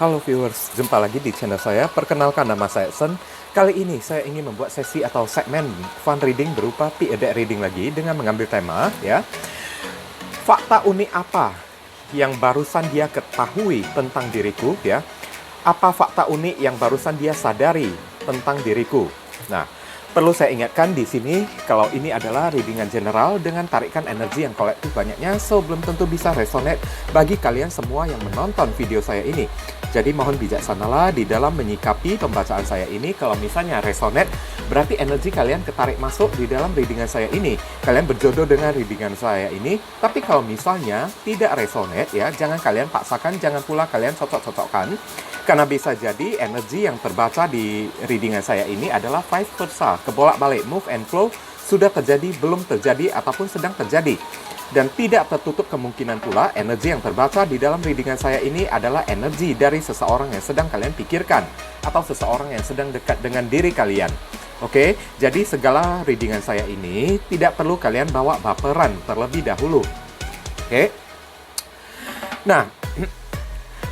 Halo viewers, jumpa lagi di channel saya. Perkenalkan, nama saya Sen. Kali ini saya ingin membuat sesi atau segmen fun reading berupa P-A-Deck reading lagi dengan mengambil tema ya. Fakta unik apa yang barusan dia ketahui tentang diriku ya? Apa fakta unik yang barusan dia sadari tentang diriku? Nah, perlu saya ingatkan di sini kalau ini adalah readingan general dengan tarikan energi yang kolektif banyaknya, so belum tentu bisa resonate bagi kalian semua yang menonton video saya ini. Jadi mohon bijaksanalah di dalam menyikapi pembacaan saya ini. Kalau misalnya resonate, berarti energi kalian ketarik masuk di dalam readingan saya ini. Kalian berjodoh dengan readingan saya ini. Tapi kalau misalnya tidak resonate ya, jangan kalian paksakan, jangan pula kalian cocok-cocokkan. Karena bisa jadi energi yang terbaca di readingan saya ini adalah vice versa, kebolak-balik, move and flow, sudah terjadi, belum terjadi, ataupun sedang terjadi. Dan tidak tertutup kemungkinan pula energi yang terbaca di dalam readingan saya ini adalah energi dari seseorang yang sedang kalian pikirkan, atau seseorang yang sedang dekat dengan diri kalian. Oke, jadi segala readingan saya ini tidak perlu kalian bawa baperan terlebih dahulu. Oke. Nah,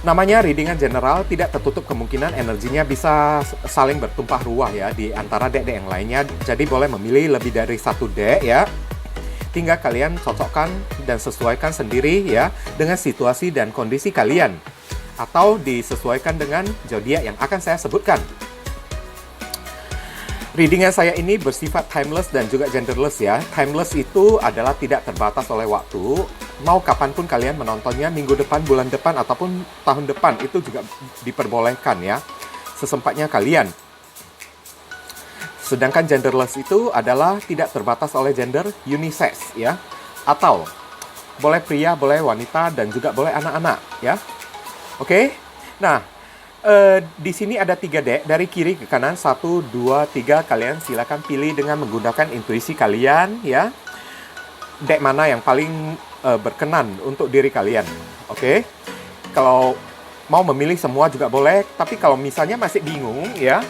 namanya readingan general, tidak tertutup kemungkinan energinya bisa saling bertumpah ruah ya di antara deck-deck yang lainnya. Jadi boleh memilih lebih dari satu deck ya. Tinggal kalian cocokkan dan sesuaikan sendiri ya dengan situasi dan kondisi kalian. Atau disesuaikan dengan zodiak yang akan saya sebutkan. Readingan saya ini bersifat timeless dan juga genderless ya. Timeless itu adalah tidak terbatas oleh waktu. Mau kapanpun kalian menontonnya, minggu depan, bulan depan, ataupun tahun depan, itu juga diperbolehkan ya. Sesempatnya kalian. Sedangkan genderless itu adalah tidak terbatas oleh gender, unisex ya. Atau boleh pria, boleh wanita, dan juga boleh anak-anak ya. Oke. Nah, di sini ada 3 deck dari kiri ke kanan, 1, 2, 3. Kalian silakan pilih dengan menggunakan intuisi kalian ya. Deck mana yang paling berkenan untuk diri kalian. Oke. Kalau mau memilih semua juga boleh, tapi kalau misalnya masih bingung ya,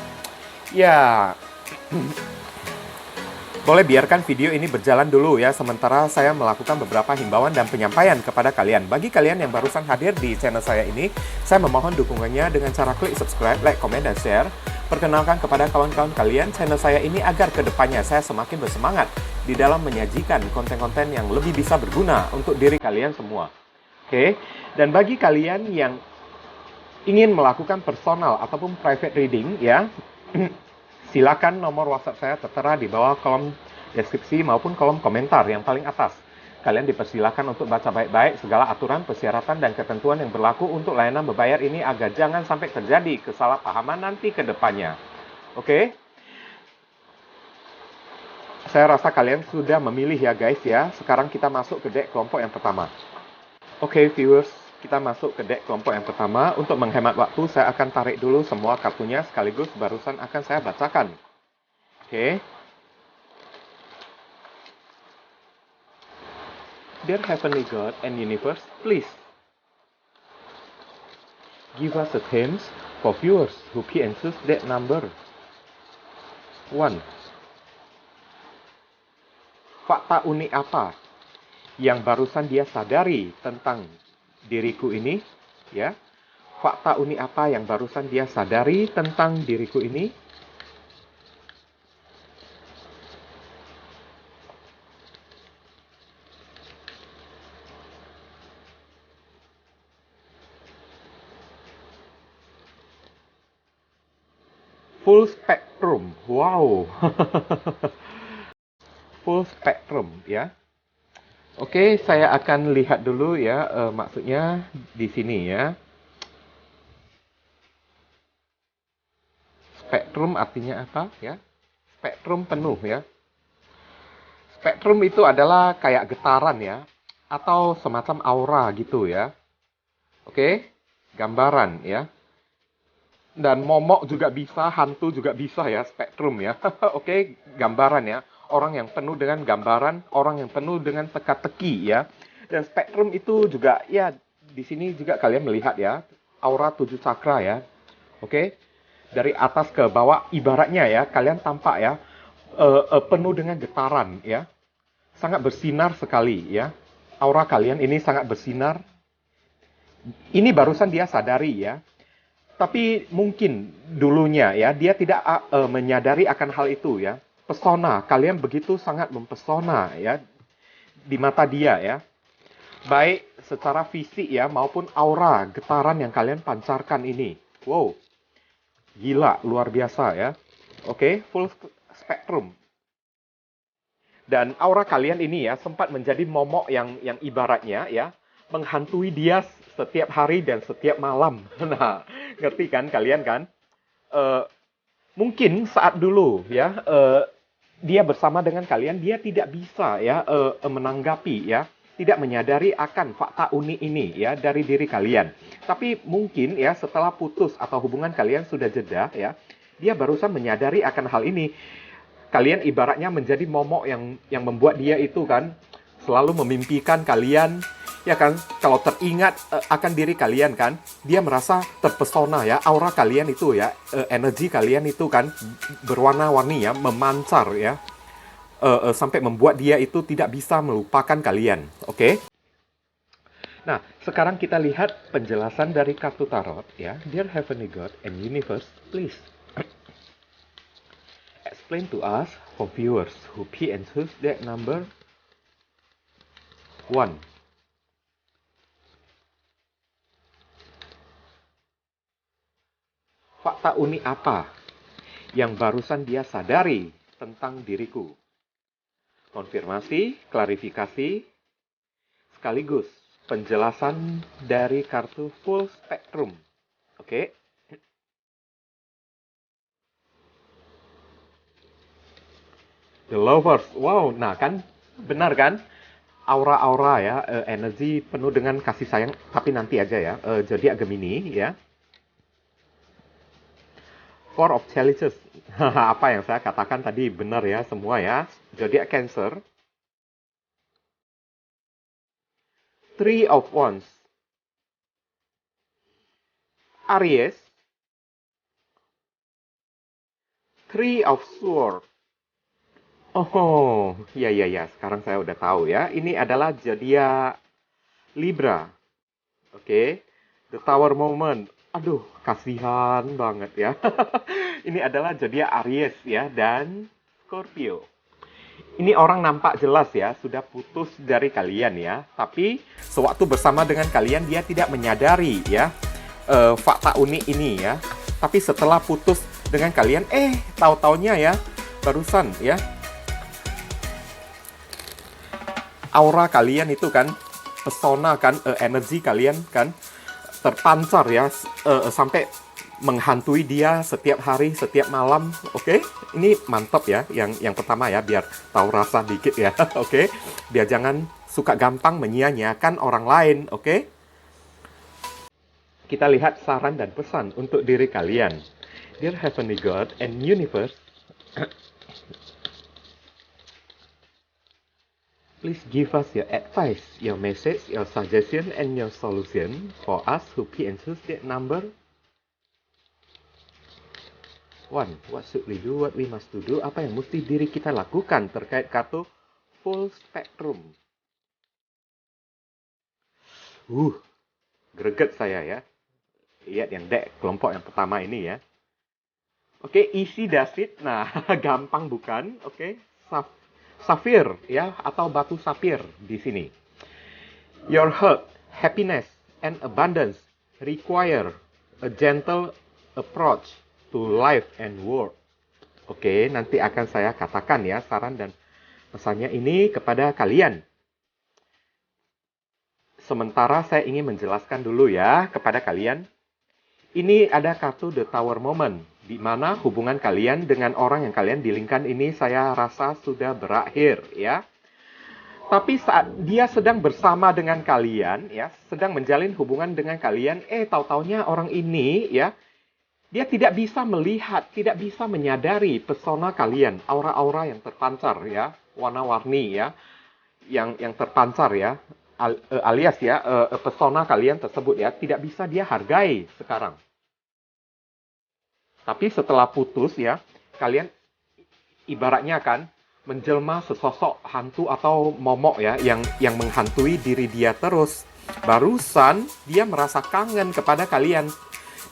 boleh biarkan video ini berjalan dulu ya, sementara saya melakukan beberapa himbauan dan penyampaian kepada kalian. Bagi kalian yang barusan hadir di channel saya ini, saya memohon dukungannya dengan cara klik subscribe, like, komen, dan share. Perkenalkan kepada kawan-kawan kalian channel saya ini agar kedepannya saya semakin bersemangat di dalam menyajikan konten-konten yang lebih bisa berguna untuk diri kalian semua. Oke, dan bagi kalian yang ingin melakukan personal ataupun private reading ya, silakan nomor WhatsApp saya tertera di bawah kolom deskripsi maupun kolom komentar yang paling atas. Kalian dipersilakan untuk baca baik-baik segala aturan, persyaratan, dan ketentuan yang berlaku untuk layanan berbayar ini agar jangan sampai terjadi kesalahpahaman nanti ke depannya. Oke? Saya rasa kalian sudah memilih ya guys ya. Sekarang kita masuk ke deck kelompok yang pertama. Oke viewers, kita masuk ke deck kelompok yang pertama. Untuk menghemat waktu, saya akan tarik dulu semua kartunya sekaligus barusan akan saya bacakan. Oke. Dear Heavenly God and Universe, please give us a hint for viewers who answers that number. 1. Fakta unik apa yang barusan dia sadari tentang diriku ini ya? Fakta unik apa yang barusan dia sadari tentang diriku ini? Full spectrum. Wow. Full spectrum ya. Oke, saya akan lihat dulu ya, maksudnya di sini ya. Spektrum artinya apa ya? Spektrum penuh ya. Spektrum itu adalah kayak getaran ya, atau semacam aura gitu ya. Oke, gambaran ya. Dan momok juga bisa, hantu juga bisa ya, spektrum ya. Oke, gambaran ya. Orang yang penuh dengan gambaran, orang yang penuh dengan teka-teki ya. Dan spektrum itu juga ya, di sini juga kalian melihat ya, aura 7 cakra ya. Oke. Dari atas ke bawah ibaratnya ya, kalian tampak ya penuh dengan getaran ya. Sangat bersinar sekali ya. Aura kalian ini sangat bersinar. Ini barusan dia sadari ya. Tapi mungkin dulunya ya dia tidak menyadari akan hal itu ya. Pesona, kalian begitu sangat mempesona ya di mata dia ya. Baik secara fisik ya maupun aura, getaran yang kalian pancarkan ini. Wow. Gila, luar biasa ya. Oke, full spectrum. Dan aura kalian ini ya sempat menjadi momok yang ibaratnya ya menghantui dia setiap hari dan setiap malam. Nah, ngerti kan kalian kan? Eh, Mungkin saat dulu ya dia bersama dengan kalian dia tidak bisa ya menanggapi ya, tidak menyadari akan fakta unik ini ya dari diri kalian. Tapi mungkin ya setelah putus atau hubungan kalian sudah jeda ya, dia barusan menyadari akan hal ini. Kalian ibaratnya menjadi momok yang membuat dia itu kan selalu memimpikan kalian ya kan, kalau teringat akan diri kalian kan, dia merasa terpesona ya, aura kalian itu ya, energi kalian itu kan berwarna-warni ya, memancar ya, sampai membuat dia itu tidak bisa melupakan kalian. Oke? Nah, sekarang kita lihat penjelasan dari kartu tarot ya. Dear Heavenly God and Universe, please explain to us for viewers who P and choose deck number 1. Fakta unik apa yang barusan dia sadari tentang diriku? Konfirmasi, klarifikasi, sekaligus penjelasan dari kartu full spectrum. Oke? The Lovers. Wow, nah kan benar kan? Aura-aura ya, energi penuh dengan kasih sayang, tapi nanti aja ya. Zodiak Gemini ya. Four of Chalices. Apa yang saya katakan tadi benar ya semua ya. Zodiak Cancer. Three of Wands. Aries. Three of Swords. Oh, ya. Sekarang saya udah tahu ya. Ini adalah zodiak Libra. Oke. The Tower Moment. Aduh, kasihan banget ya. Ini adalah zodiak Aries ya dan Scorpio. Ini orang nampak jelas ya, sudah putus dari kalian ya. Tapi sewaktu bersama dengan kalian dia tidak menyadari ya fakta unik ini ya. Tapi setelah putus dengan kalian, tahu-taunya ya barusan ya, aura kalian itu kan, pesona kan, energi kalian kan terpancar ya, sampai menghantui dia setiap hari, setiap malam. Oke? Ini mantap ya, yang pertama ya, biar tahu rasa dikit ya. Oke? Biar jangan suka gampang menyia-nyiakan orang lain. Oke? Kita lihat saran dan pesan untuk diri kalian. Dear Heavenly God and Universe, please give us your advice, your message, your suggestion, and your solution for us who P and choose that number 1. What should we do? What we must to do? Apa yang mesti diri kita lakukan terkait kartu full spectrum? Greget saya ya. Lihat yang deck kelompok yang pertama ini ya. Oke, easy does it. Nah, gampang bukan? Oke, Safir ya, atau batu sapir di sini. Your health, happiness, and abundance require a gentle approach to life and work. Oke, nanti akan saya katakan ya saran dan pesannya ini kepada kalian. Sementara saya ingin menjelaskan dulu ya kepada kalian. Ini ada kartu The Tower Moment, di mana hubungan kalian dengan orang yang kalian dealingkan ini saya rasa sudah berakhir ya. Tapi saat dia sedang bersama dengan kalian ya, sedang menjalin hubungan dengan kalian, tahu-taunya orang ini ya, dia tidak bisa melihat, tidak bisa menyadari pesona kalian, aura-aura yang terpancar ya, warna-warni ya, yang terpancar ya, alias ya, pesona kalian tersebut ya, tidak bisa dia hargai sekarang. Tapi setelah putus ya, kalian ibaratnya kan menjelma sesosok hantu atau momok ya, yang menghantui diri dia terus. Barusan dia merasa kangen kepada kalian.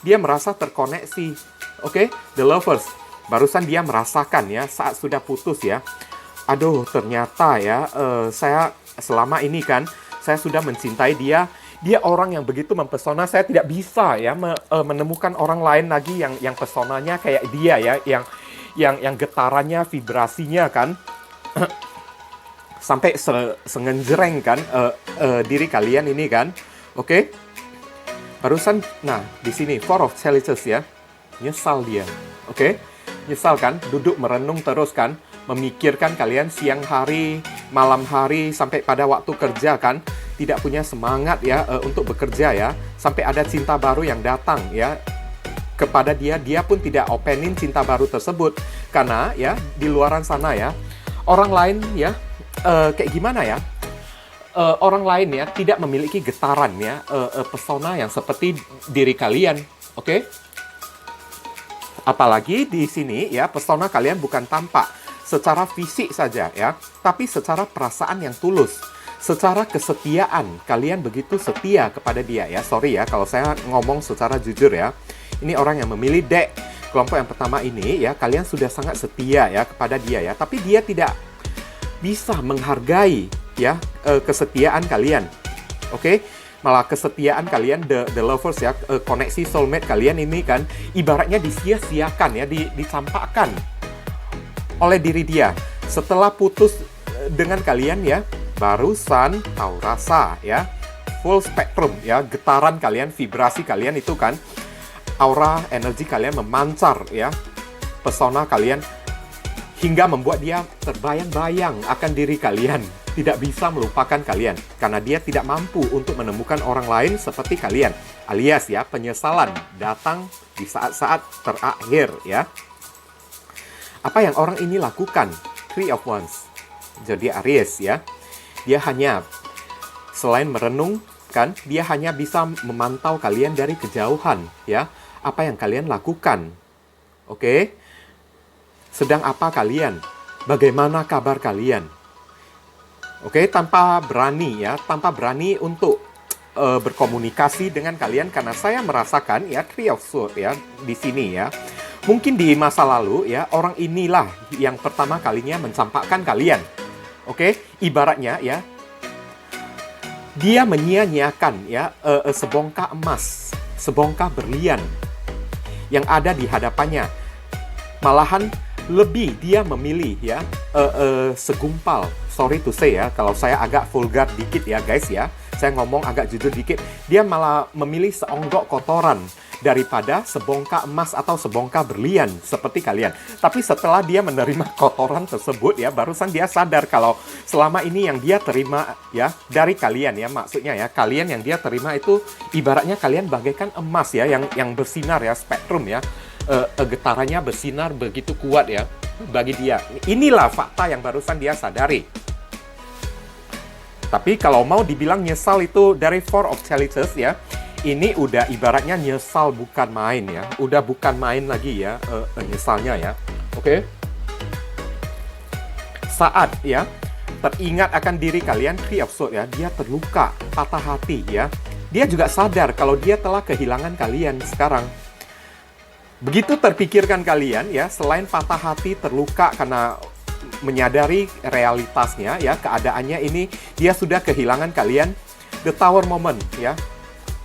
dia merasa terkoneksi. Oke, the lovers. Barusan dia merasakan ya saat sudah putus ya. Aduh, ternyata ya saya selama ini kan saya sudah mencintai dia. Dia orang yang begitu mempesona, saya tidak bisa ya menemukan orang lain lagi yang pesonanya kayak dia ya, yang getarannya, vibrasinya kan sampai sengenjreng kan diri kalian ini kan. Oke. Barusan nah di sini Four of Chalices ya. Nyesal dia. Oke. Nyesal kan, duduk merenung terus kan, memikirkan kalian siang hari, malam hari sampai pada waktu kerja kan, tidak punya semangat ya untuk bekerja ya, sampai ada cinta baru yang datang ya kepada dia, dia pun tidak openin cinta baru tersebut karena ya di luaran sana ya orang lain ya kayak gimana ya, orang lain ya tidak memiliki getaran ya pesona yang seperti diri kalian. Oke? Apalagi di sini ya pesona kalian bukan tampak secara fisik saja ya, tapi secara perasaan yang tulus. Secara kesetiaan, kalian begitu setia kepada dia ya. Sorry ya kalau saya ngomong secara jujur ya. Ini orang yang memilih dek kelompok yang pertama ini ya, kalian sudah sangat setia ya kepada dia ya. Tapi dia tidak bisa menghargai ya kesetiaan kalian. Oke? Malah kesetiaan kalian, the lovers ya, koneksi soulmate kalian ini kan ibaratnya disia-siakan ya, dicampakkan oleh diri dia. Setelah putus dengan kalian ya, barusan tahu rasa ya, full spectrum ya, getaran kalian, vibrasi kalian itu kan, aura energi kalian memancar ya, pesona kalian hingga membuat dia terbayang-bayang akan diri kalian, tidak bisa melupakan kalian karena dia tidak mampu untuk menemukan orang lain seperti kalian, alias ya penyesalan datang di saat-saat terakhir ya. Apa yang orang ini lakukan? Three of Wands. Jadi Aries ya. Dia hanya, selain merenung, kan, dia hanya bisa memantau kalian dari kejauhan, ya. Apa yang kalian lakukan? Oke? Sedang apa kalian? Bagaimana kabar kalian? Oke, tanpa berani, ya. Tanpa berani untuk berkomunikasi dengan kalian, karena saya merasakan, ya, Three of Swords, ya, di sini, ya. Mungkin di masa lalu, ya, orang inilah yang pertama kalinya mencampakkan kalian. Oke, ibaratnya ya, dia menyia-nyiakan ya sebongkah emas, sebongkah berlian yang ada di hadapannya. Malahan lebih dia memilih ya segumpal. Sorry to say ya, kalau saya agak vulgar dikit ya guys ya, saya ngomong agak jujur dikit. Dia malah memilih seonggok kotoran daripada sebongkah emas atau sebongkah berlian seperti kalian. Tapi setelah dia menerima kotoran tersebut ya, barusan dia sadar kalau selama ini yang dia terima ya dari kalian ya, maksudnya ya kalian yang dia terima itu ibaratnya kalian bagaikan emas ya, yang bersinar ya, spektrum ya, getarannya bersinar begitu kuat ya bagi dia. Inilah fakta yang barusan dia sadari. Tapi kalau mau dibilang nyesal itu dari Four of Chalices ya, ini udah ibaratnya nyesal bukan main ya. Udah bukan main lagi ya nyesalnya ya. Oke? Saat ya teringat akan diri kalian, Three of Swords ya, dia terluka, patah hati ya. Dia juga sadar kalau dia telah kehilangan kalian sekarang. Begitu terpikirkan kalian ya, selain patah hati, terluka karena menyadari realitasnya ya, keadaannya ini dia sudah kehilangan kalian, the tower moment ya.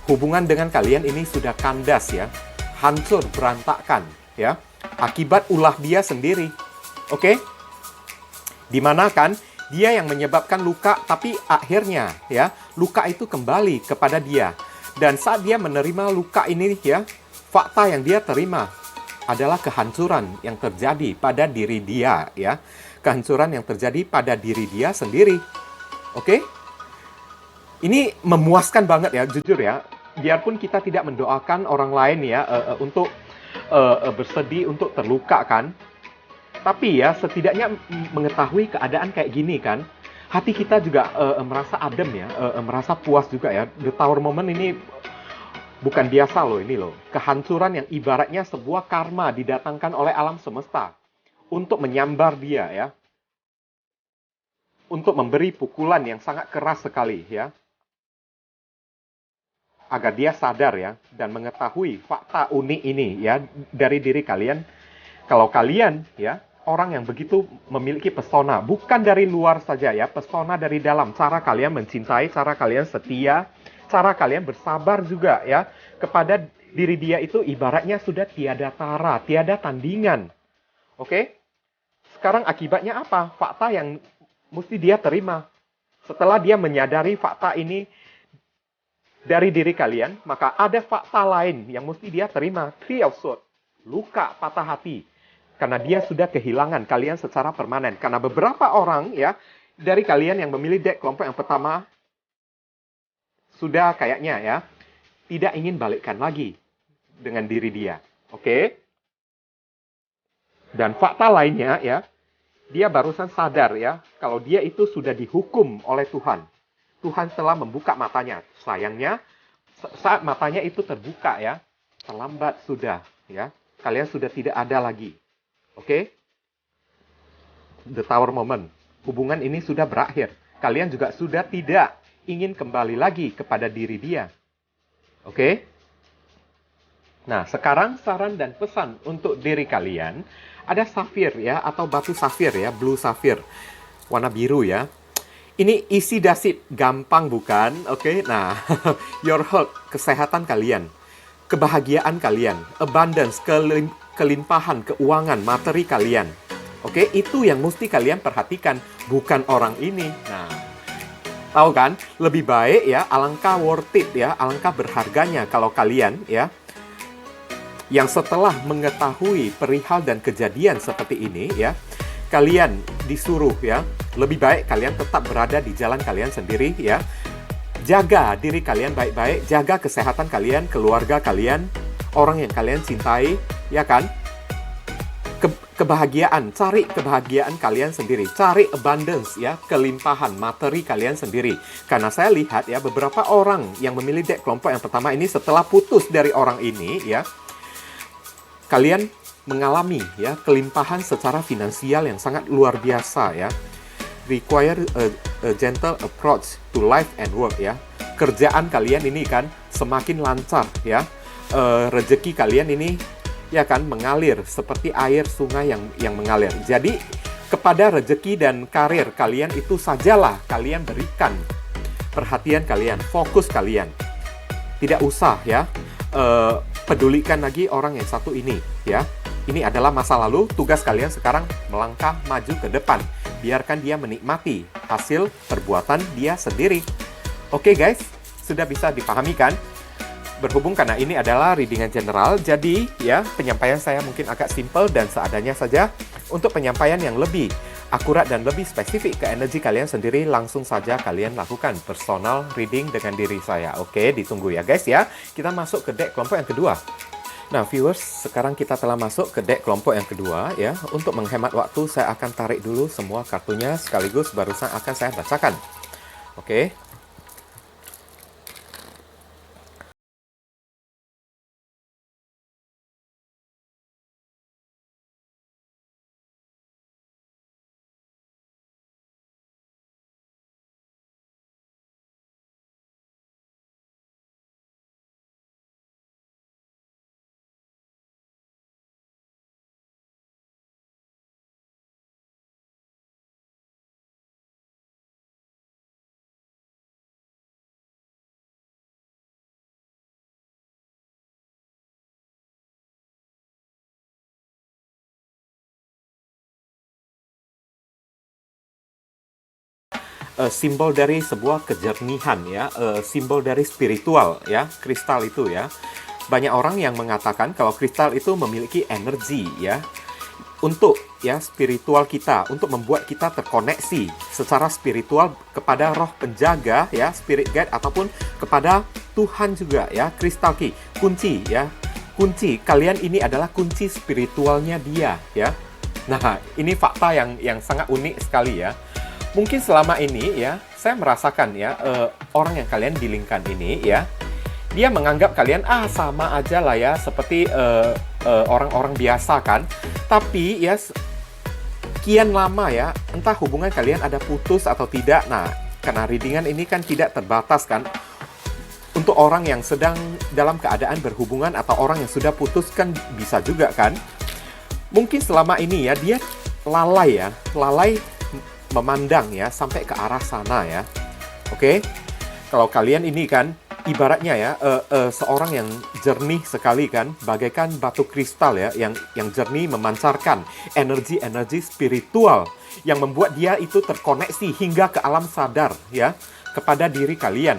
Hubungan dengan kalian ini sudah kandas ya, hancur, berantakan ya, akibat ulah dia sendiri. Oke? Dimana kan dia yang menyebabkan luka, tapi akhirnya ya luka itu kembali kepada dia. Dan saat dia menerima luka ini ya, fakta yang dia terima adalah kehancuran yang terjadi pada diri dia ya, kehancuran yang terjadi pada diri dia sendiri. Oke? Ini memuaskan banget ya, jujur ya. Biarpun kita tidak mendoakan orang lain ya untuk bersedih, untuk terluka kan. Tapi ya setidaknya mengetahui keadaan kayak gini kan, hati kita juga merasa adem ya, merasa puas juga ya. The Tower Moment ini bukan biasa loh ini loh. Kehancuran yang ibaratnya sebuah karma didatangkan oleh alam semesta untuk menyambar dia ya. Untuk memberi pukulan yang sangat keras sekali ya. agar dia sadar ya dan mengetahui fakta unik ini ya dari diri kalian. Kalau kalian ya orang yang begitu memiliki pesona, bukan dari luar saja ya, pesona dari dalam, cara kalian mencintai, cara kalian setia, cara kalian bersabar juga ya kepada diri dia itu ibaratnya sudah tiada tara, tiada tandingan. Oke? Sekarang akibatnya apa? Fakta yang mesti dia terima. Setelah dia menyadari fakta ini dari diri kalian, maka ada fakta lain yang mesti dia terima. Three of Swords, luka, patah hati. Karena dia sudah kehilangan kalian secara permanen. Karena beberapa orang ya dari kalian yang memilih deck kelompok yang pertama sudah kayaknya ya tidak ingin balikkan lagi dengan diri dia. Oke? Dan fakta lainnya ya, dia barusan sadar ya kalau dia itu sudah dihukum oleh Tuhan. Tuhan telah membuka matanya. Sayangnya saat matanya itu terbuka ya, terlambat sudah ya. Kalian sudah tidak ada lagi. Oke? The Tower Moment. Hubungan ini sudah berakhir. Kalian juga sudah tidak ingin kembali lagi kepada diri dia. Oke? Nah, sekarang saran dan pesan untuk diri kalian. Ada safir ya, atau batu safir ya, blue safir. Warna biru ya. Ini isi dasip, gampang bukan? Oke, nah, your health, kesehatan kalian. Kebahagiaan kalian, abundance, kelimpahan, keuangan, materi kalian. Oke, itu yang mesti kalian perhatikan, bukan orang ini. Nah, tahu kan? Lebih baik ya, alangkah worth it ya, alangkah berharganya kalau kalian ya, yang setelah mengetahui perihal dan kejadian seperti ini ya, kalian disuruh ya, lebih baik kalian tetap berada di jalan kalian sendiri ya. Jaga diri kalian baik-baik, jaga kesehatan kalian, keluarga kalian, orang yang kalian cintai, ya kan? Kebahagiaan, cari kebahagiaan kalian sendiri, cari abundance ya, kelimpahan materi kalian sendiri. Karena saya lihat ya, beberapa orang yang memilih deck kelompok yang pertama ini setelah putus dari orang ini ya, kalian mengalami ya kelimpahan secara finansial yang sangat luar biasa ya. Require a gentle approach to life and work ya. Kerjaan kalian ini kan semakin lancar ya. Rezeki kalian ini ya kan mengalir seperti air sungai yang mengalir. Jadi kepada rezeki dan karir kalian itu sajalah kalian berikan perhatian kalian, fokus kalian. Tidak usah ya pedulikan lagi orang yang satu ini ya. Ini adalah masa lalu, tugas kalian sekarang melangkah maju ke depan. Biarkan dia menikmati hasil perbuatan dia sendiri. Oke guys, sudah bisa dipahami kan? Berhubung karena ini adalah readingan general, jadi ya penyampaian saya mungkin agak simple dan seadanya saja. Untuk penyampaian yang lebih akurat dan lebih spesifik ke energi kalian sendiri, langsung saja kalian lakukan personal reading dengan diri saya. Oke, ditunggu ya guys ya. Kita masuk ke deck kelompok yang kedua. Nah viewers, sekarang kita telah masuk ke deck kelompok yang kedua ya. Untuk menghemat waktu, saya akan tarik dulu semua kartunya sekaligus barusan akan saya bacakan. Oke. Simbol dari sebuah kejernihan ya, simbol dari spiritual ya, kristal itu ya. Banyak orang yang mengatakan kalau kristal itu memiliki energi ya, untuk ya spiritual kita, untuk membuat kita terkoneksi secara spiritual kepada roh penjaga ya, spirit guide ataupun kepada Tuhan juga ya. Kristal key, kunci ya, kunci kalian ini adalah kunci spiritualnya dia ya. Nah ini fakta yang sangat unik sekali ya. Mungkin selama ini ya, saya merasakan ya, orang yang kalian dealingkan ini ya, dia menganggap kalian, sama aja lah ya, seperti orang-orang biasa kan. Tapi ya, kian lama ya, entah hubungan kalian ada putus atau tidak. Nah, karena readingan ini kan tidak terbatas kan. Untuk orang yang sedang dalam keadaan berhubungan atau orang yang sudah putus kan bisa juga kan. Mungkin selama ini ya dia lalai memandang ya sampai ke arah sana ya. Oke. Kalau kalian ini kan ibaratnya ya seorang yang jernih sekali kan, bagaikan batu kristal ya yang jernih memancarkan energi-energi spiritual yang membuat dia itu terkoneksi hingga ke alam sadar ya kepada diri kalian.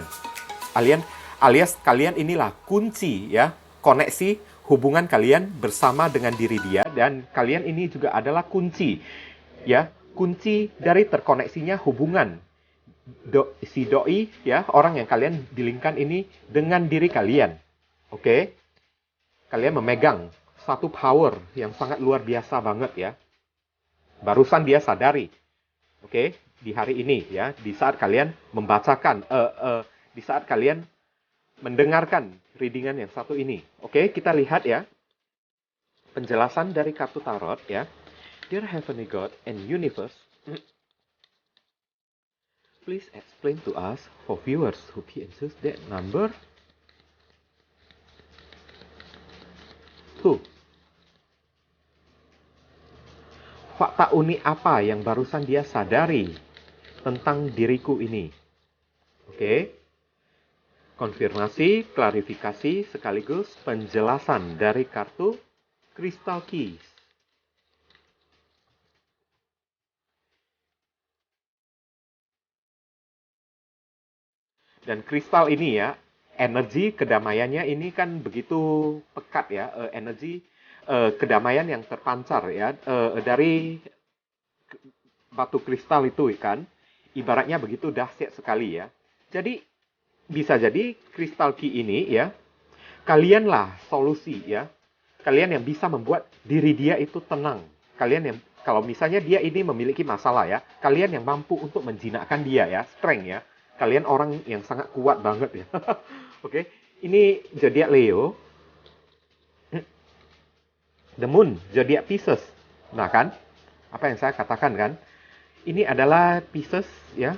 Alias kalian inilah kunci ya, koneksi hubungan kalian bersama dengan diri dia, dan kalian ini juga adalah kunci ya, kunci dari terkoneksinya hubungan si doi ya, orang yang kalian dilingkan ini dengan diri kalian. Oke? Kalian memegang satu power yang sangat luar biasa banget ya. Barusan dia sadari. Oke? Di hari ini ya, di saat kalian membacakan di saat kalian mendengarkan readingan yang satu ini. Oke, kita lihat ya. Penjelasan dari kartu tarot ya. Dear Heavenly God and Universe, please explain to us for viewers who choose that number 2. Fakta unik apa yang barusan dia sadari tentang diriku ini? Oke. Konfirmasi, klarifikasi, sekaligus penjelasan dari kartu Crystal Keys. Dan kristal ini ya, energi kedamaiannya ini kan begitu pekat ya, energi kedamaian yang terpancar ya dari batu kristal itu kan, ibaratnya begitu dahsyat sekali ya. Jadi bisa jadi kristal key ini ya, kalianlah solusi ya. Kalian yang bisa membuat diri dia itu tenang. Kalian yang, kalau misalnya dia ini memiliki masalah ya, kalian yang mampu untuk menjinakkan dia ya, strength ya. Kalian orang yang sangat kuat banget ya. Oke, ini zodiak Leo. The Moon, zodiak Pisces. Nah kan, apa yang saya katakan kan, ini adalah Pisces ya.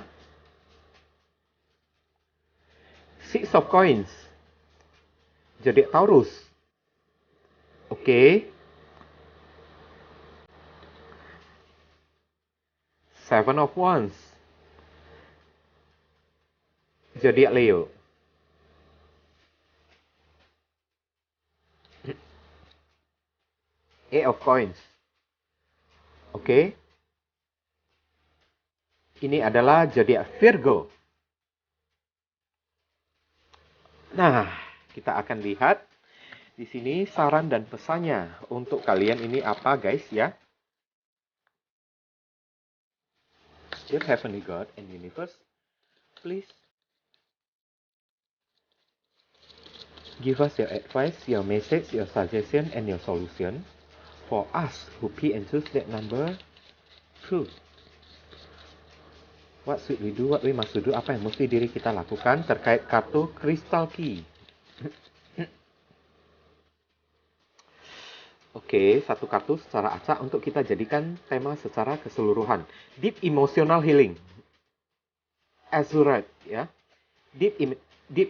Six of Coins, zodiak Taurus. Oke. Seven of Wands, zodiak Leo. Eight of Coins. Oke. Ini adalah zodiak Virgo. Nah, kita akan lihat di sini saran dan pesannya untuk kalian ini apa, guys ya. Dear Heavenly God and Universe, please give us your advice, your message, your suggestion, and your solution for us who pay and choose that number 2. What should we do? What we must do? Apa yang mesti diri kita lakukan terkait kartu Crystal Key? Oke, satu kartu secara acak untuk kita jadikan tema secara keseluruhan. Deep Emotional Healing. Azurite ya. Deep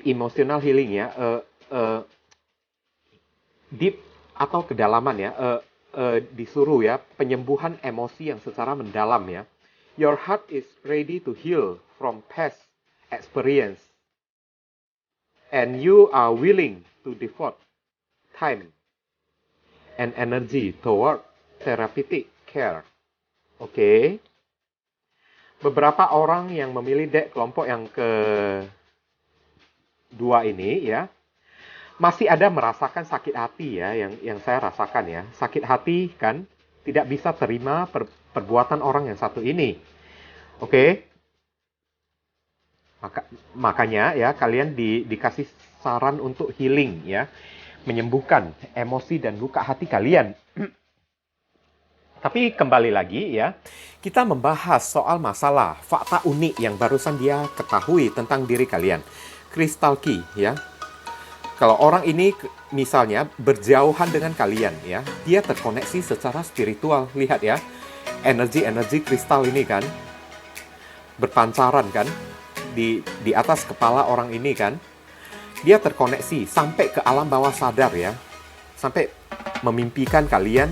Emotional Healing ya. Deep atau kedalaman ya. Disuruh ya, penyembuhan emosi yang secara mendalam ya. Your heart is ready to heal from past experience. And you are willing to devote time and energy toward therapeutic care. Oke. Beberapa orang yang memilih deck kelompok yang kedua ini ya, masih ada merasakan sakit hati ya, yang saya rasakan ya. Sakit hati kan, tidak bisa terima perbuatan orang yang satu ini. Oke. Makanya ya, kalian dikasih saran untuk healing ya. Menyembuhkan emosi dan luka hati kalian. Tapi kembali lagi ya, kita membahas soal masalah fakta unik yang barusan dia ketahui tentang diri kalian. Crystal Key ya. Kalau orang ini misalnya berjauhan dengan kalian ya, dia terkoneksi secara spiritual. Lihat ya, energi-energi kristal ini kan berpancaran kan di atas kepala orang ini kan. Dia terkoneksi sampai ke alam bawah sadar ya. Sampai memimpikan kalian,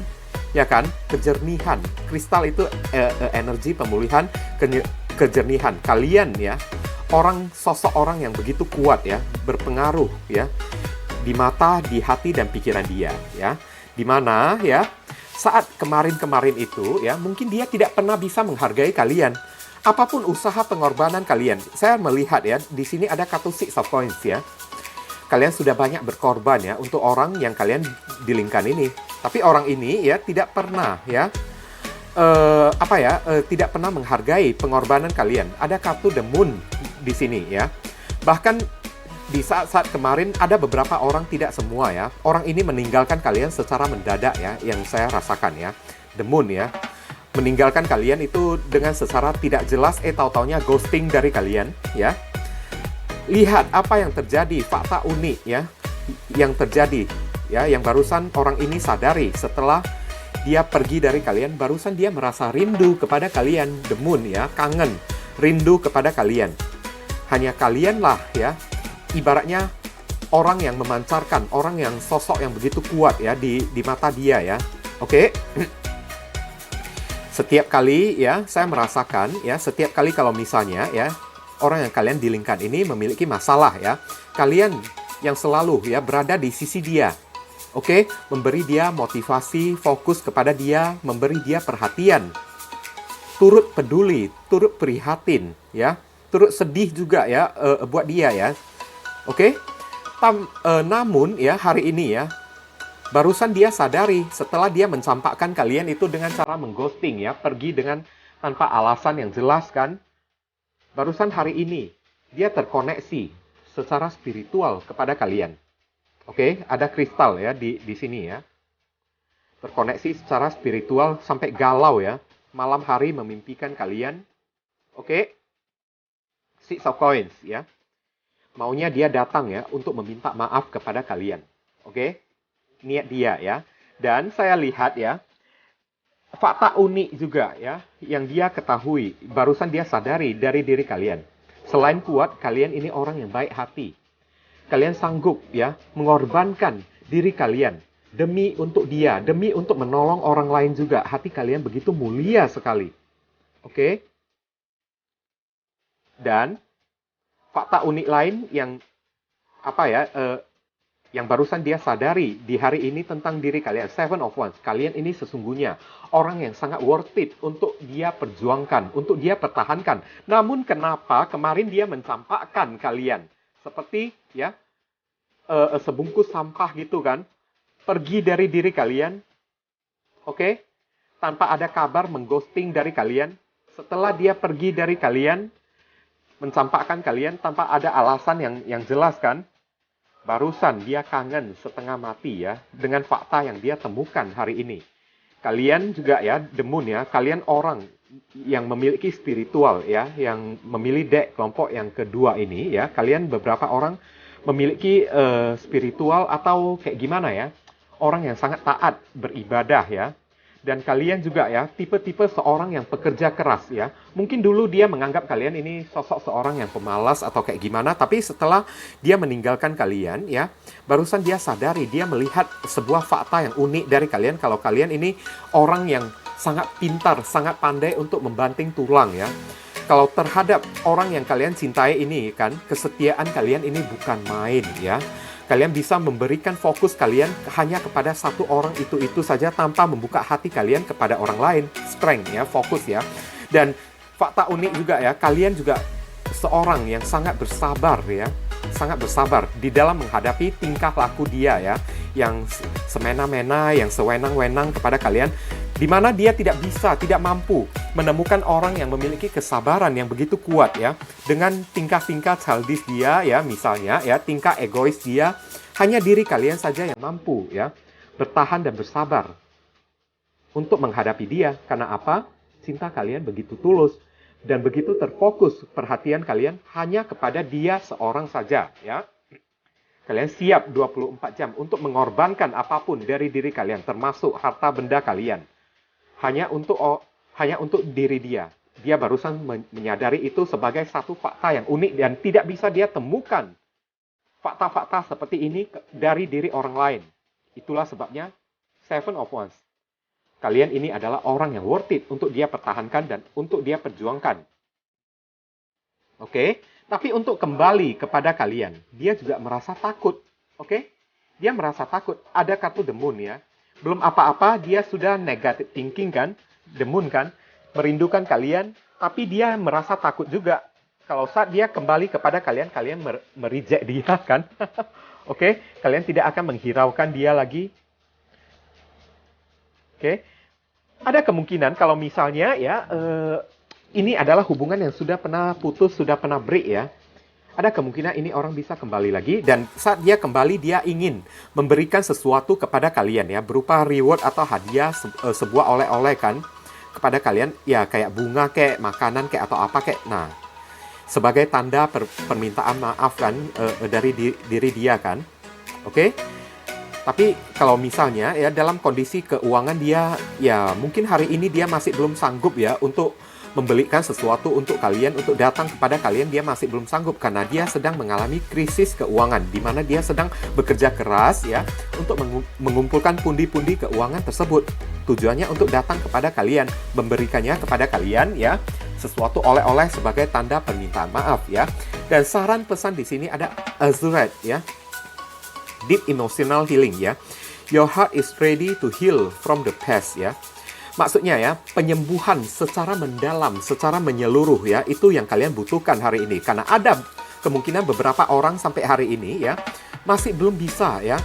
ya kan? Kejernihan. Kristal itu energi pemulihan, kejernihan. Kalian ya, sosok orang yang begitu kuat ya, berpengaruh ya, di mata, di hati, dan pikiran dia ya. Dimana ya, saat kemarin-kemarin itu ya, mungkin dia tidak pernah bisa menghargai kalian. Apapun usaha pengorbanan kalian, saya melihat ya, di sini ada kartu Six of Coins ya. Kalian sudah banyak berkorban ya untuk orang yang kalian dilingkan ini. Tapi orang ini ya tidak pernah ya tidak pernah menghargai pengorbanan kalian. Ada kartu The Moon di sini ya. Bahkan di saat-saat kemarin ada beberapa orang, tidak semua ya. Orang ini meninggalkan kalian secara mendadak ya, yang saya rasakan ya. The Moon ya. Meninggalkan kalian itu dengan secara tidak jelas, tahu-taunya ghosting dari kalian ya. Lihat apa yang terjadi, fakta unik ya, yang terjadi ya, yang barusan orang ini sadari setelah dia pergi dari kalian. Barusan dia merasa rindu kepada kalian, The Moon ya, kangen, rindu kepada kalian. Hanya kalianlah ya, ibaratnya orang yang memancarkan, orang yang sosok yang begitu kuat ya di mata dia ya. Oke. Setiap kali ya, saya merasakan ya, setiap kali kalau misalnya ya, orang yang kalian dilingkan ini memiliki masalah ya, kalian yang selalu ya berada di sisi dia. Oke, memberi dia motivasi, fokus kepada dia, memberi dia perhatian, turut peduli, turut prihatin ya, turut sedih juga ya buat dia ya. Oke. Namun ya, hari ini ya, barusan dia sadari setelah dia mencampakkan kalian itu dengan cara mengghosting ya, pergi dengan tanpa alasan yang jelas kan. Barusan hari ini, dia terkoneksi secara spiritual kepada kalian. Oke, ada kristal ya di sini ya. Terkoneksi secara spiritual sampai galau ya. Malam hari memimpikan kalian. Oke. Six of Coins ya. Maunya dia datang ya untuk meminta maaf kepada kalian. Oke. Niat dia ya. Dan saya lihat ya, fakta unik juga ya, yang dia ketahui, barusan dia sadari dari diri kalian. Selain kuat, kalian ini orang yang baik hati. Kalian sanggup ya, mengorbankan diri kalian demi untuk dia, demi untuk menolong orang lain juga. Hati kalian begitu mulia sekali. Oke? Dan fakta unik lain yang yang barusan dia sadari di hari ini tentang diri kalian. Seven of Wands. Kalian ini sesungguhnya orang yang sangat worth it untuk dia perjuangkan, untuk dia pertahankan. Namun kenapa kemarin dia mencampakkan kalian? Seperti ya, sebungkus sampah gitu kan. Pergi dari diri kalian. Oke? Tanpa ada kabar, mengghosting dari kalian. Setelah dia pergi dari kalian, mencampakkan kalian tanpa ada alasan yang jelas kan. Barusan dia kangen setengah mati ya, dengan fakta yang dia temukan hari ini. Kalian juga ya, The Moon ya, kalian orang yang memiliki spiritual ya, yang memilih deck kelompok yang kedua ini ya, kalian beberapa orang memiliki spiritual atau kayak gimana ya, orang yang sangat taat beribadah ya. Dan kalian juga ya, tipe-tipe seorang yang pekerja keras ya. Mungkin dulu dia menganggap kalian ini sosok seorang yang pemalas atau kayak gimana. Tapi setelah dia meninggalkan kalian ya, barusan dia sadari, dia melihat sebuah fakta yang unik dari kalian. Kalau kalian ini orang yang sangat pintar, sangat pandai untuk membanting tulang ya. Kalau terhadap orang yang kalian cintai ini kan, kesetiaan kalian ini bukan main ya. Kalian bisa memberikan fokus kalian hanya kepada satu orang itu saja tanpa membuka hati kalian kepada orang lain. Strength ya, fokus ya. Dan fakta unik juga ya, kalian juga seorang yang sangat bersabar ya. Sangat bersabar di dalam menghadapi tingkah laku dia ya. Yang semena-mena, yang sewenang-wenang kepada kalian. Di mana dia tidak bisa, tidak mampu menemukan orang yang memiliki kesabaran yang begitu kuat ya. Dengan tingkah-tingkah childish dia ya, misalnya ya, tingkah egois dia, hanya diri kalian saja yang mampu ya, bertahan dan bersabar untuk menghadapi dia. Karena apa? Cinta kalian begitu tulus dan begitu terfokus perhatian kalian hanya kepada dia seorang saja ya. Kalian siap 24 jam untuk mengorbankan apapun dari diri kalian, termasuk harta benda kalian. Hanya untuk diri dia. Dia barusan menyadari itu sebagai satu fakta yang unik dan tidak bisa dia temukan fakta-fakta seperti ini dari diri orang lain. Itulah sebabnya Seven of Wands. Kalian ini adalah orang yang worth it untuk dia pertahankan dan untuk dia perjuangkan. Oke? Tapi untuk kembali kepada kalian, dia juga merasa takut. Oke? Dia merasa takut. Ada kartu The Moon ya. Belum apa-apa, dia sudah negative thinking kan? The Moon kan? Merindukan kalian, tapi dia merasa takut juga. Kalau saat dia kembali kepada kalian, kalian mereject dia kan? Oke? Kalian tidak akan menghiraukan dia lagi. Oke? Ada kemungkinan kalau misalnya ya, ini adalah hubungan yang sudah pernah putus, sudah pernah break ya. Ada kemungkinan ini orang bisa kembali lagi, dan saat dia kembali dia ingin memberikan sesuatu kepada kalian ya, berupa reward atau hadiah, sebuah oleh-oleh kan kepada kalian ya, kayak bunga kayak makanan kayak atau apa kayak. Nah, sebagai tanda permintaan maaf kan dari diri dia kan. Oke? Tapi kalau misalnya ya dalam kondisi keuangan dia ya mungkin hari ini dia masih belum sanggup ya untuk membelikan sesuatu untuk kalian, untuk datang kepada kalian, dia masih belum sanggup karena dia sedang mengalami krisis keuangan di mana dia sedang bekerja keras ya untuk mengumpulkan pundi-pundi keuangan tersebut. Tujuannya untuk datang kepada kalian, memberikannya kepada kalian ya sesuatu oleh-oleh sebagai tanda permintaan maaf ya. Dan saran pesan di sini ada Azurite ya. Deep emotional healing ya. Your heart is ready to heal from the past ya. Maksudnya ya, penyembuhan secara mendalam, secara menyeluruh ya, itu yang kalian butuhkan hari ini. Karena ada kemungkinan beberapa orang sampai hari ini ya, masih belum bisa ya,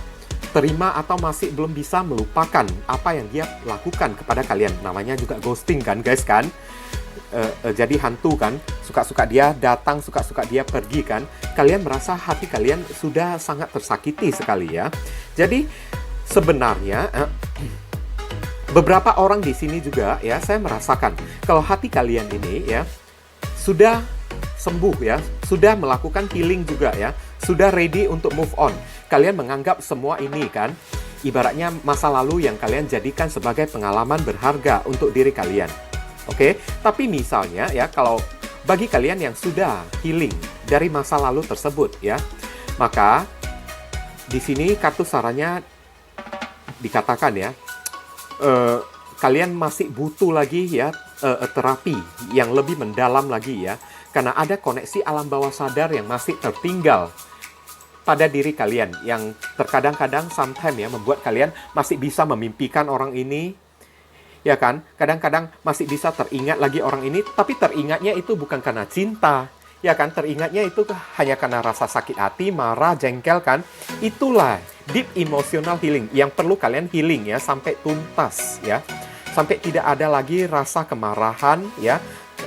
terima atau masih belum bisa melupakan apa yang dia lakukan kepada kalian. Namanya juga ghosting kan guys kan. Jadi hantu kan, suka-suka dia datang, suka-suka dia pergi kan. Kalian merasa hati kalian sudah sangat tersakiti sekali ya. Jadi sebenarnya beberapa orang di sini juga ya, saya merasakan kalau hati kalian ini ya sudah sembuh ya, sudah melakukan healing juga ya, sudah ready untuk move on. Kalian menganggap semua ini kan ibaratnya masa lalu yang kalian jadikan sebagai pengalaman berharga untuk diri kalian. Oke, tapi misalnya ya, kalau bagi kalian yang sudah healing dari masa lalu tersebut ya, maka di sini kartu sarannya dikatakan ya, kalian masih butuh lagi ya terapi yang lebih mendalam lagi ya, karena ada koneksi alam bawah sadar yang masih tertinggal pada diri kalian, yang terkadang-kadang sometimes ya membuat kalian masih bisa memimpikan orang ini. Ya kan, kadang-kadang masih bisa teringat lagi orang ini, tapi teringatnya itu bukan karena cinta. Ya kan, teringatnya itu hanya karena rasa sakit hati, marah, jengkel kan. Itulah deep emotional healing yang perlu kalian healing ya, sampai tuntas ya. Sampai tidak ada lagi rasa kemarahan ya,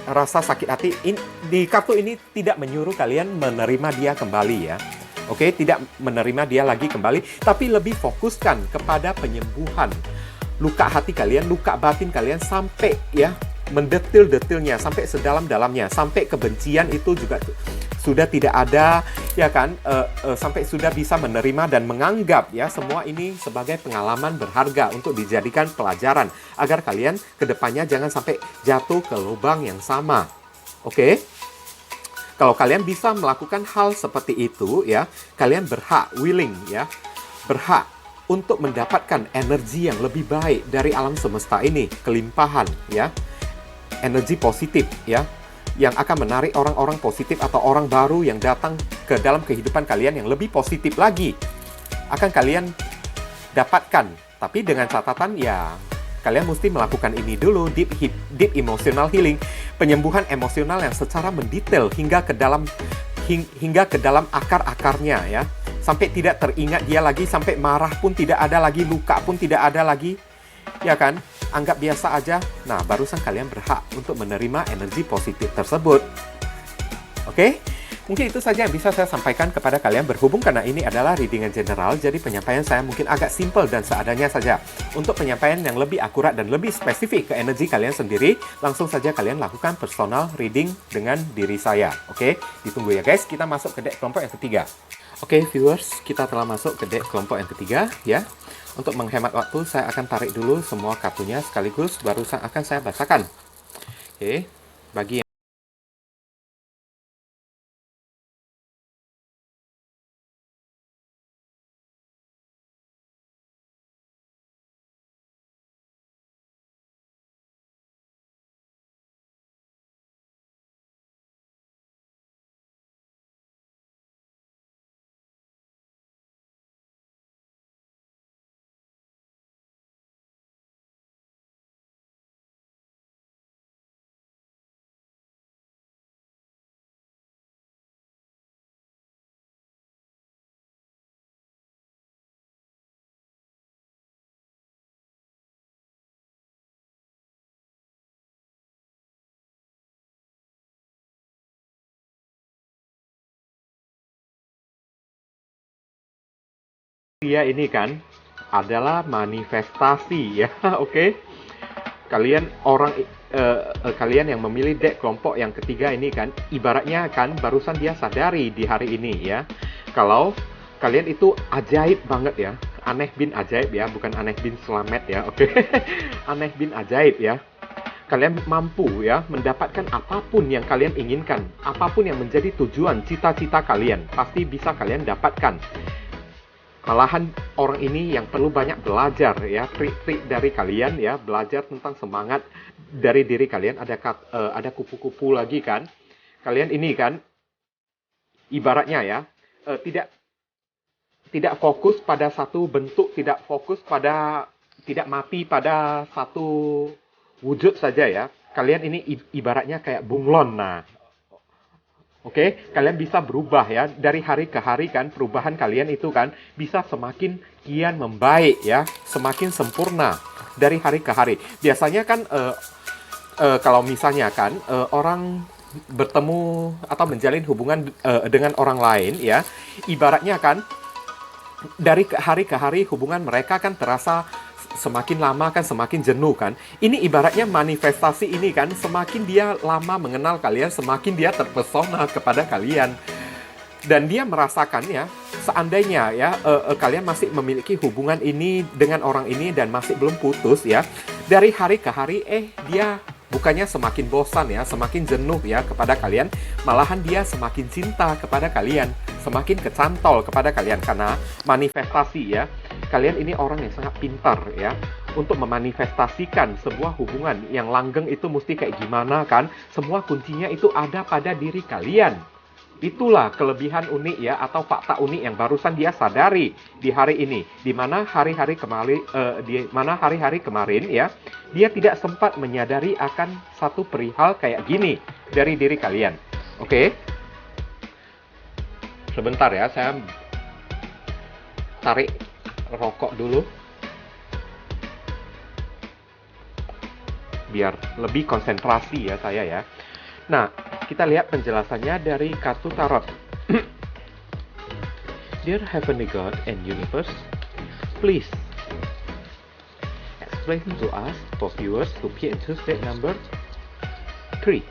rasa sakit hati. Di kartu ini tidak menyuruh kalian menerima dia kembali ya. Oke, tidak menerima dia lagi kembali, tapi lebih fokuskan kepada penyembuhan luka hati kalian, luka batin kalian sampai ya mendetil-detilnya, sampai sedalam-dalamnya, sampai kebencian itu juga sudah tidak ada ya kan, sampai sudah bisa menerima dan menganggap ya semua ini sebagai pengalaman berharga untuk dijadikan pelajaran agar kalian kedepannya jangan sampai jatuh ke lubang yang sama. Oke? Kalau kalian bisa melakukan hal seperti itu ya, kalian berhak, willing ya, berhak untuk mendapatkan energi yang lebih baik dari alam semesta ini, kelimpahan ya, energi positif ya, yang akan menarik orang-orang positif atau orang baru yang datang ke dalam kehidupan kalian yang lebih positif lagi akan kalian dapatkan. Tapi dengan catatan ya, kalian mesti melakukan ini dulu, deep emotional healing, penyembuhan emosional yang secara mendetail hingga ke dalam akar-akarnya ya. Sampai tidak teringat dia lagi, sampai marah pun tidak ada lagi, luka pun tidak ada lagi. Ya kan? Anggap biasa aja. Nah, barusan kalian berhak untuk menerima energi positif tersebut. Oke? Mungkin itu saja yang bisa saya sampaikan kepada kalian, berhubung karena ini adalah readingan general, jadi penyampaian saya mungkin agak simple dan seadanya saja. Untuk penyampaian yang lebih akurat dan lebih spesifik ke energi kalian sendiri, langsung saja kalian lakukan personal reading dengan diri saya. Oke? Ditunggu ya guys, kita masuk ke deck kelompok yang ketiga. Oke, viewers, kita telah masuk ke deck kelompok yang ketiga ya. Untuk menghemat waktu, saya akan tarik dulu semua kartunya sekaligus, baru akan saya bacakan. Oke, bagi Dia ini kan adalah manifestasi ya, oke? Kalian kalian yang memilih deck kelompok yang ketiga ini kan, ibaratnya kan barusan dia sadari di hari ini ya, kalau kalian itu ajaib banget ya, aneh bin ajaib ya, bukan aneh bin selamat ya, oke? Aneh bin ajaib ya. Kalian mampu ya mendapatkan apapun yang kalian inginkan, apapun yang menjadi tujuan cita-cita kalian, pasti bisa kalian dapatkan. Malahan orang ini yang perlu banyak belajar ya, trik-trik dari kalian ya, belajar tentang semangat dari diri kalian. Ada kupu-kupu lagi kan, kalian ini kan ibaratnya ya, tidak fokus pada satu bentuk, tidak mati pada satu wujud saja ya. Kalian ini ibaratnya kayak bunglon. Nah, oke, kalian bisa berubah ya dari hari ke hari kan, perubahan kalian itu kan bisa semakin kian membaik ya, semakin sempurna dari hari ke hari. Biasanya kan kalau misalnya kan orang bertemu atau menjalin hubungan dengan orang lain ya, ibaratnya kan dari hari ke hari hubungan mereka kan terasa semakin lama kan semakin jenuh kan. Ini ibaratnya manifestasi ini kan, semakin dia lama mengenal kalian, semakin dia terpesona kepada kalian. Dan dia merasakan ya, seandainya ya kalian masih memiliki hubungan ini dengan orang ini dan masih belum putus ya, dari hari ke hari dia bukannya semakin bosan ya, semakin jenuh ya kepada kalian, malahan dia semakin cinta kepada kalian, semakin kecantol kepada kalian karena manifestasi ya. Kalian ini orang yang sangat pintar ya untuk memanifestasikan sebuah hubungan yang langgeng itu mesti kayak gimana kan. Semua kuncinya itu ada pada diri kalian. Itulah kelebihan unik ya atau fakta unik yang barusan dia sadari di hari ini. Di mana hari-hari kemarin ya, dia tidak sempat menyadari akan satu perihal kayak gini dari diri kalian. Oke. Sebentar ya, saya tarik rokok dulu biar lebih konsentrasi ya saya ya. Nah, kita lihat penjelasannya dari kartu tarot. Dear Heavenly God and Universe, please explain to us for viewers to peer into state number 3.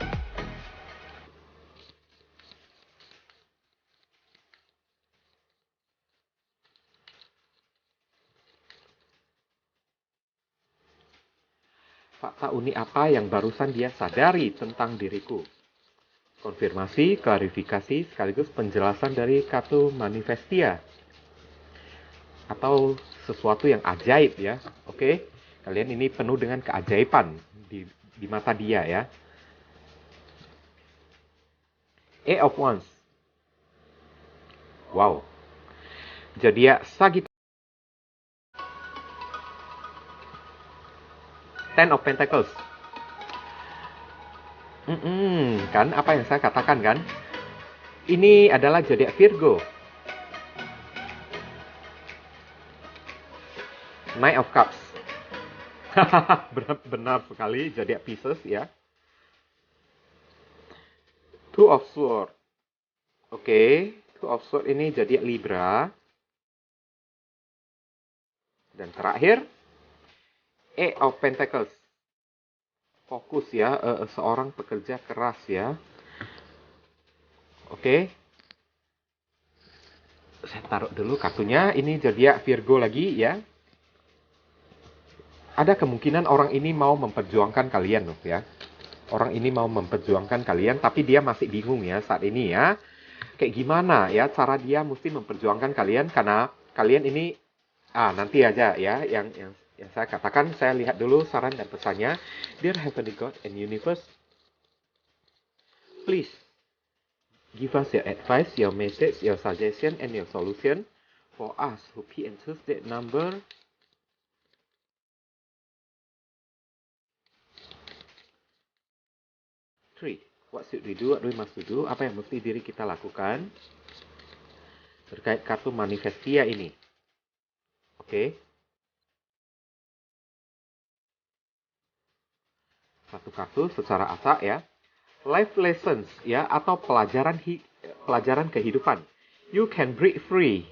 Fakta unik apa yang barusan dia sadari tentang diriku? Konfirmasi, klarifikasi, sekaligus penjelasan dari kartu manifestia. Atau sesuatu yang ajaib ya. Oke, kalian ini penuh dengan keajaiban di mata dia ya. Eight of Wands. Wow. Jadi ya, Sagittarius. Ten of Pentacles. Kan apa yang saya katakan kan? Ini adalah zodiak Virgo. Knight of Cups. Benar sekali, zodiak Pisces ya. Two of Swords. Oke, Two of Swords ini zodiak Libra. Dan terakhir, Eight of Pentacles. Fokus ya, seorang pekerja keras ya. Oke. Saya taruh dulu kartunya. Ini zodiak Virgo lagi ya. Ada kemungkinan orang ini mau memperjuangkan kalian loh ya. Orang ini mau memperjuangkan kalian, tapi dia masih bingung ya saat ini ya. Kayak gimana ya cara dia mesti memperjuangkan kalian, karena kalian ini nanti aja ya yang saya katakan. Saya lihat dulu saran dan pesannya. Dear Heavenly God and Universe, please give us your advice, your message, your suggestion, and your solution for us who P and Tuesday number 3. What should we do? What we must do? Apa yang mesti diri kita lakukan terkait kartu manifestia ini? Oke. Satu kartu secara acak ya. Life lessons ya, atau pelajaran kehidupan. You can break free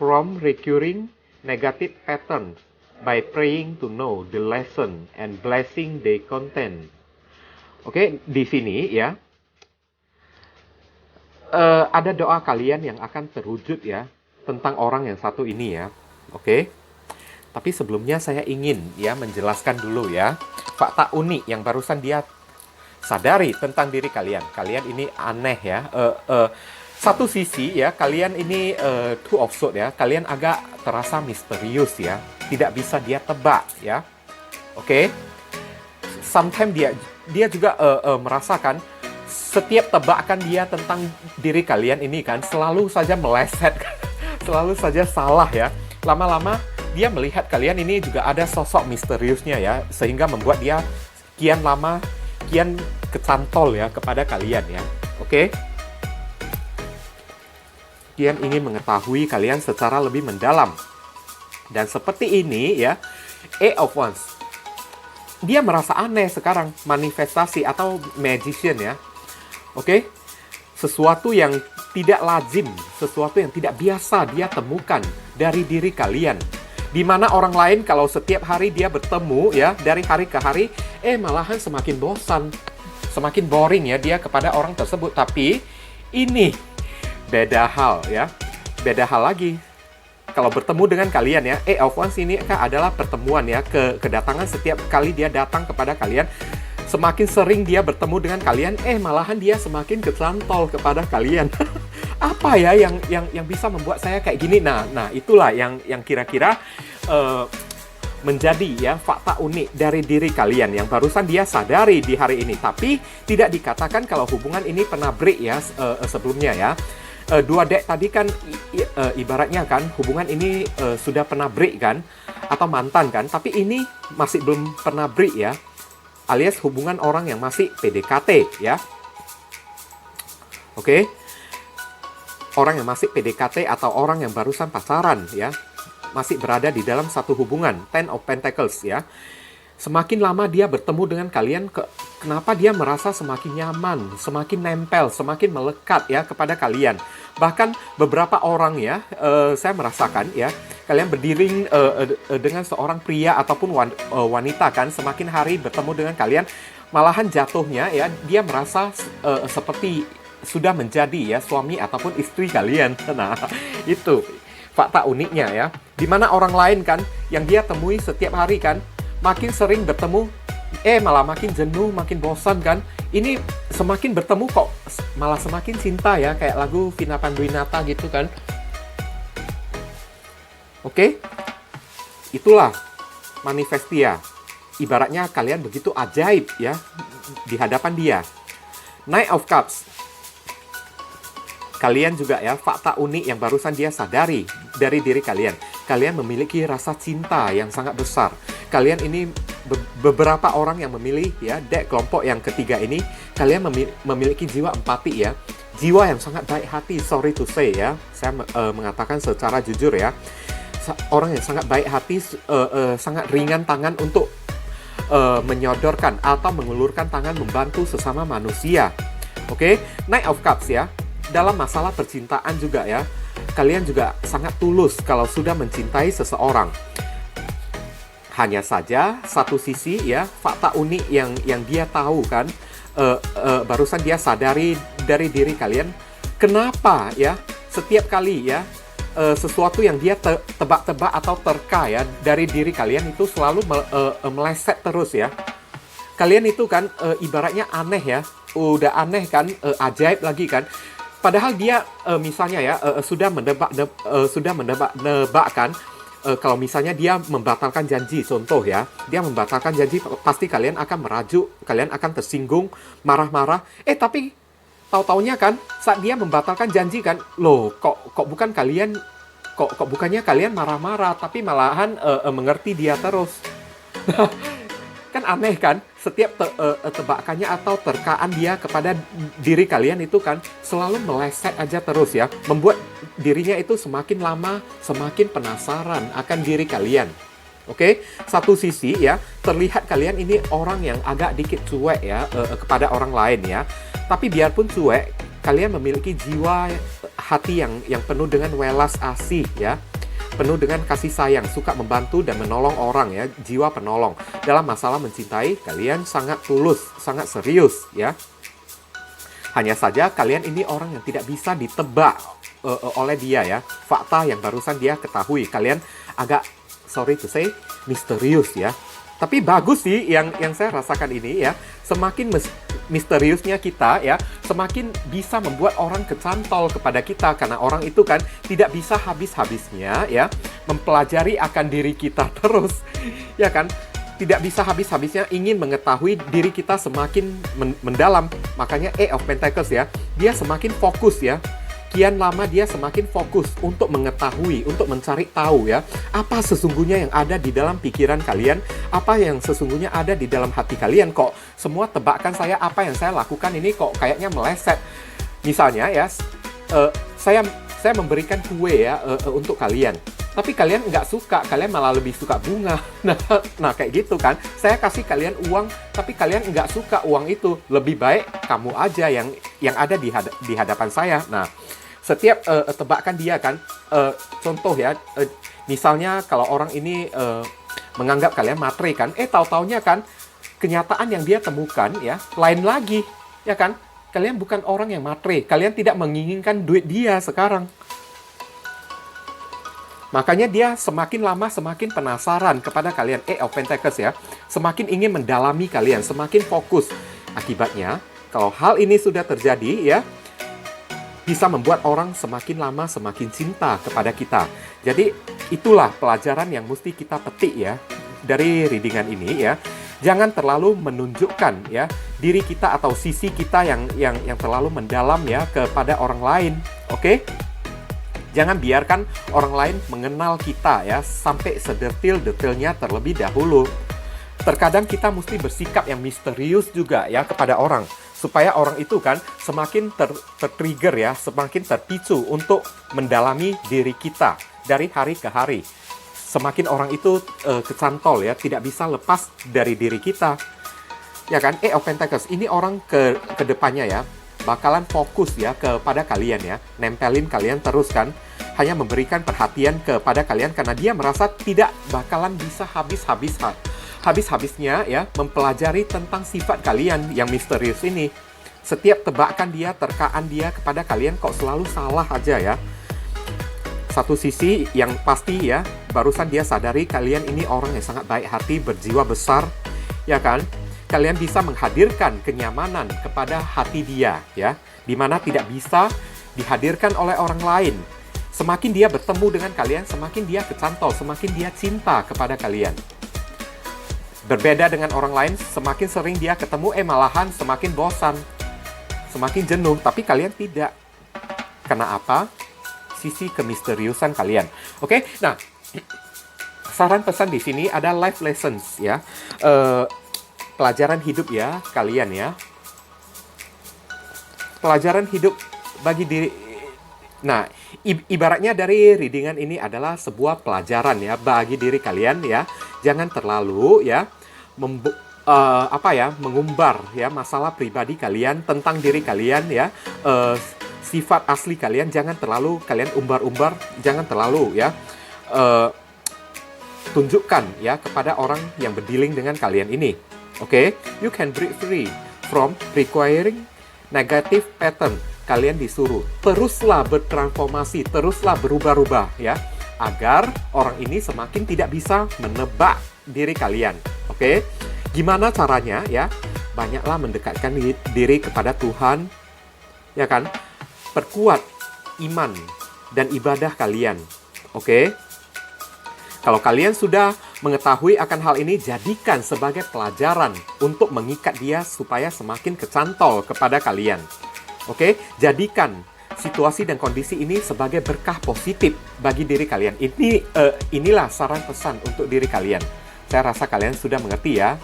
from recurring negative patterns by praying to know the lesson and blessing they contain. Oke, di sini ya, ada doa kalian yang akan terwujud ya, tentang orang yang satu ini ya. Oke, tapi sebelumnya saya ingin ya menjelaskan dulu ya, fakta unik yang barusan dia sadari tentang diri kalian. Kalian ini aneh ya. Satu sisi ya, kalian ini two of swords ya, kalian agak terasa misterius ya, tidak bisa dia tebak ya. Oke, sometimes dia juga merasakan setiap tebakan dia tentang diri kalian ini kan selalu saja meleset, selalu saja salah ya. Lama-lama dia melihat kalian ini juga ada sosok misteriusnya ya, sehingga membuat dia kian lama kian kecantol ya kepada kalian ya. Oke. Kian ingin mengetahui kalian secara lebih mendalam. Dan seperti ini ya, Eight of Wands. Dia merasa aneh sekarang, manifestasi atau magician ya. Oke? Sesuatu yang tidak lazim, sesuatu yang tidak biasa dia temukan dari diri kalian. Di mana orang lain kalau setiap hari dia bertemu ya, dari hari ke hari, malahan semakin bosan, semakin boring ya dia kepada orang tersebut. Tapi ini beda hal ya, beda hal lagi. Kalau bertemu dengan kalian ya, Eight of Wands ini adalah pertemuan ya, kedatangan setiap kali dia datang kepada kalian. Semakin sering dia bertemu dengan kalian, malahan dia semakin kecantol kepada kalian. Apa ya yang bisa membuat saya kayak gini? Nah itulah yang kira-kira menjadi ya fakta unik dari diri kalian yang barusan dia sadari di hari ini. Tapi tidak dikatakan kalau hubungan ini pernah break ya sebelumnya ya. Dua deck tadi kan ibaratnya kan hubungan ini sudah pernah break kan, atau mantan kan, tapi ini masih belum pernah break ya, alias hubungan orang yang masih PDKT ya. Oke. Orang yang masih PDKT atau orang yang barusan pacaran ya, masih berada di dalam satu hubungan, Ten of Pentacles ya. Semakin lama dia bertemu dengan kalian, kenapa dia merasa semakin nyaman, semakin nempel, semakin melekat ya kepada kalian. Bahkan beberapa orang ya, saya merasakan ya, kalian berdiri dengan seorang pria ataupun wanita kan, semakin hari bertemu dengan kalian, malahan jatuhnya ya, dia merasa seperti sudah menjadi ya suami ataupun istri kalian. Nah, itu fakta uniknya ya. Dimana orang lain kan, yang dia temui setiap hari kan, makin sering bertemu, malah makin jenuh, makin bosan kan. Ini semakin bertemu kok malah semakin cinta ya, kayak lagu Vina Panduwinata gitu kan. Oke? Itulah manifestia. Ibaratnya kalian begitu ajaib ya di hadapan dia. Knight of Cups. Kalian juga ya, fakta unik yang barusan dia sadari dari diri kalian. Kalian memiliki rasa cinta yang sangat besar. Kalian ini beberapa orang yang memilih ya, deck kelompok yang ketiga ini, kalian memiliki jiwa empati ya. Jiwa yang sangat baik hati, sorry to say ya. Saya mengatakan secara jujur ya. Orang yang sangat baik hati, sangat ringan tangan untuk menyodorkan atau mengulurkan tangan membantu sesama manusia. Oke, Knight of Cups ya. Dalam masalah percintaan juga ya, kalian juga sangat tulus kalau sudah mencintai seseorang. Hanya saja satu sisi ya, fakta unik yang dia tahu kan, barusan dia sadari dari diri kalian. Kenapa ya setiap kali ya sesuatu yang dia tebak-tebak atau terka ya dari diri kalian itu selalu meleset terus ya. Kalian itu kan ibaratnya aneh ya, udah aneh kan, ajaib lagi kan. Padahal dia misalnya ya sudah menebak-nebakkan kalau misalnya dia membatalkan janji, contoh ya, dia membatalkan janji, pasti kalian akan merajuk, kalian akan tersinggung, marah-marah. Tapi tahu-taunya kan saat dia membatalkan janji kan, loh kok bukan kalian, kok bukannya kalian marah-marah, tapi malahan mengerti dia terus. Kan aneh kan, setiap tebakannya atau terkaan dia kepada diri kalian itu kan selalu meleset aja terus ya, membuat dirinya itu semakin lama semakin penasaran akan diri kalian. Oke, satu sisi ya, terlihat kalian ini orang yang agak dikit cuek ya kepada orang lain ya. Tapi biarpun cuek, kalian memiliki jiwa hati yang penuh dengan welas asih ya. Penuh dengan kasih sayang, suka membantu dan menolong orang ya, jiwa penolong. Dalam masalah mencintai, kalian sangat tulus, sangat serius ya. Hanya saja kalian ini orang yang tidak bisa ditebak oleh dia ya. Fakta yang barusan dia ketahui, kalian agak, sorry to say, misterius ya. Tapi bagus sih yang saya rasakan ini ya. Semakin misteriusnya kita ya, semakin bisa membuat orang kecantol kepada kita. Karena orang itu kan tidak bisa habis-habisnya ya mempelajari akan diri kita terus. Ya kan? Tidak bisa habis-habisnya ingin mengetahui diri kita semakin mendalam. Makanya of Pentacles ya, dia semakin fokus ya. Kian lama dia semakin fokus untuk mengetahui, untuk mencari tahu ya, apa sesungguhnya yang ada di dalam pikiran kalian, apa yang sesungguhnya ada di dalam hati kalian. Kok semua tebakan saya, apa yang saya lakukan ini kok kayaknya meleset. Misalnya ya, saya memberikan kue ya untuk kalian. Tapi kalian nggak suka, kalian malah lebih suka bunga. Nah kayak gitu kan. Saya kasih kalian uang, tapi kalian nggak suka uang itu. Lebih baik kamu aja yang ada di hadapan saya. Nah, setiap tebakan dia kan, contoh ya, misalnya kalau orang ini menganggap kalian matre kan, tahu-taunya kan, kenyataan yang dia temukan ya, lain lagi, ya kan? Kalian bukan orang yang matre, kalian tidak menginginkan duit dia sekarang. Makanya dia semakin lama semakin penasaran kepada kalian, of Pentacles ya. Semakin ingin mendalami kalian, semakin fokus. Akibatnya, kalau hal ini sudah terjadi ya, bisa membuat orang semakin lama semakin cinta kepada kita. Jadi, itulah pelajaran yang mesti kita petik ya dari readingan ini ya. Jangan terlalu menunjukkan ya diri kita atau sisi kita yang terlalu mendalam ya kepada orang lain. Oke? Jangan biarkan orang lain mengenal kita ya sampai sedetil-detilnya terlebih dahulu. Terkadang kita mesti bersikap yang misterius juga ya kepada orang, supaya orang itu kan semakin tertrigger ya, semakin terpicu untuk mendalami diri kita dari hari ke hari. Semakin orang itu kecantol ya, tidak bisa lepas dari diri kita. Ya kan? Of Pentacles, ini orang ke depannya ya, bakalan fokus ya kepada kalian ya, nempelin kalian terus kan, hanya memberikan perhatian kepada kalian karena dia merasa tidak bakalan bisa habis-habisnya ya mempelajari tentang sifat kalian yang misterius ini. Setiap tebakan dia, terkaan dia kepada kalian kok selalu salah aja ya. Satu sisi yang pasti ya, barusan dia sadari kalian ini orang yang sangat baik hati, berjiwa besar, ya kan? Kalian bisa menghadirkan kenyamanan kepada hati dia ya, dimana tidak bisa dihadirkan oleh orang lain. Semakin dia bertemu dengan kalian, semakin dia kecantol, semakin dia cinta kepada kalian. Berbeda dengan orang lain, semakin sering dia ketemu, malahan semakin bosan, semakin jenuh. Tapi kalian tidak. Karena apa? Sisi kemisteriusan kalian. Oke, nah saran pesan di sini ada life lessons ya. Pelajaran hidup ya kalian ya. Pelajaran hidup bagi diri. Nah, ibaratnya dari readingan ini adalah sebuah pelajaran ya bagi diri kalian ya. Jangan terlalu ya mengumbar ya masalah pribadi kalian tentang diri kalian ya. Sifat asli kalian jangan terlalu kalian umbar-umbar, jangan terlalu ya tunjukkan ya kepada orang yang berdealing dengan kalian ini. Oke, you can break free from requiring negative pattern. Kalian disuruh teruslah bertransformasi, teruslah berubah-ubah ya, agar orang ini semakin tidak bisa menebak diri kalian. Oke, gimana caranya ya? Banyaklah mendekatkan diri kepada Tuhan, ya kan? Perkuat iman dan ibadah kalian. Oke? Kalau kalian sudah mengetahui akan hal ini, jadikan sebagai pelajaran untuk mengikat dia supaya semakin kecantol kepada kalian. Oke? Jadikan situasi dan kondisi ini sebagai berkah positif bagi diri kalian. Inilah saran pesan untuk diri kalian. Saya rasa kalian sudah mengerti ya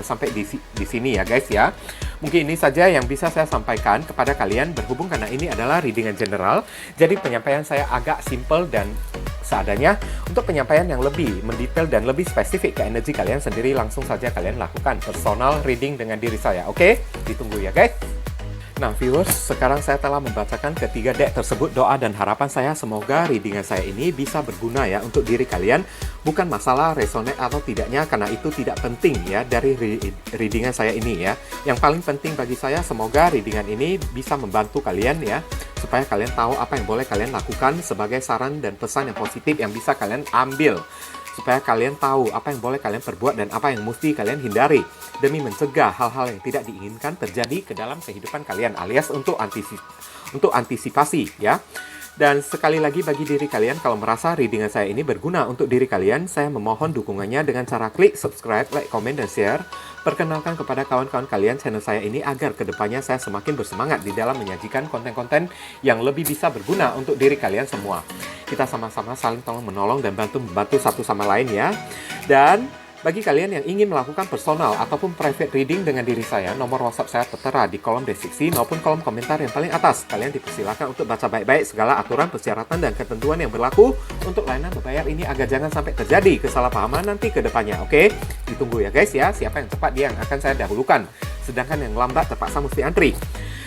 sampai di sini ya guys ya. Mungkin ini saja yang bisa saya sampaikan kepada kalian berhubung karena ini adalah readingan general. Jadi penyampaian saya agak simple dan seadanya. Untuk penyampaian yang lebih mendetail dan lebih spesifik ke energi kalian sendiri, langsung saja kalian lakukan personal reading dengan diri saya. Oke? Ditunggu ya guys. Nah, viewers, sekarang saya telah membacakan ketiga deck tersebut. Doa dan harapan saya semoga readingan saya ini bisa berguna ya untuk diri kalian. Bukan masalah resonate atau tidaknya, karena itu tidak penting ya dari readingan saya ini ya. Yang paling penting bagi saya, semoga readingan ini bisa membantu kalian ya, supaya kalian tahu apa yang boleh kalian lakukan sebagai saran dan pesan yang positif yang bisa kalian ambil, supaya kalian tahu apa yang boleh kalian perbuat dan apa yang mesti kalian hindari demi mencegah hal-hal yang tidak diinginkan terjadi ke dalam kehidupan kalian, alias untuk antisipasi ya. Dan sekali lagi bagi diri kalian, kalau merasa readingan saya ini berguna untuk diri kalian, saya memohon dukungannya dengan cara klik subscribe, like, komen, dan share. Perkenalkan kepada kawan-kawan kalian channel saya ini agar kedepannya saya semakin bersemangat di dalam menyajikan konten-konten yang lebih bisa berguna untuk diri kalian semua. Kita sama-sama saling tolong menolong dan membantu satu sama lain ya. Dan bagi kalian yang ingin melakukan personal ataupun private reading dengan diri saya, nomor WhatsApp saya tertera di kolom deskripsi maupun kolom komentar yang paling atas. Kalian dipersilakan untuk baca baik-baik segala aturan, persyaratan, dan ketentuan yang berlaku untuk layanan berbayar ini agar jangan sampai terjadi kesalahpahaman nanti ke depannya. Oke? Ditunggu ya guys ya, siapa yang cepat dia yang akan saya dahulukan. Sedangkan yang lambat terpaksa mesti antri.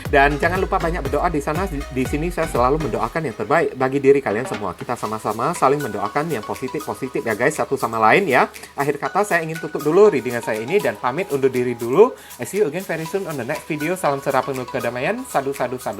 Dan jangan lupa banyak berdoa di sana. Di sini saya selalu mendoakan yang terbaik bagi diri kalian semua. Kita sama-sama saling mendoakan yang positif-positif ya guys, satu sama lain ya. Akhir kata saya ingin tutup dulu readingan saya ini dan pamit undur diri dulu. I see you again very soon on the next video. Salam cerah penuh kedamaian. Sadu, sadu, sadu.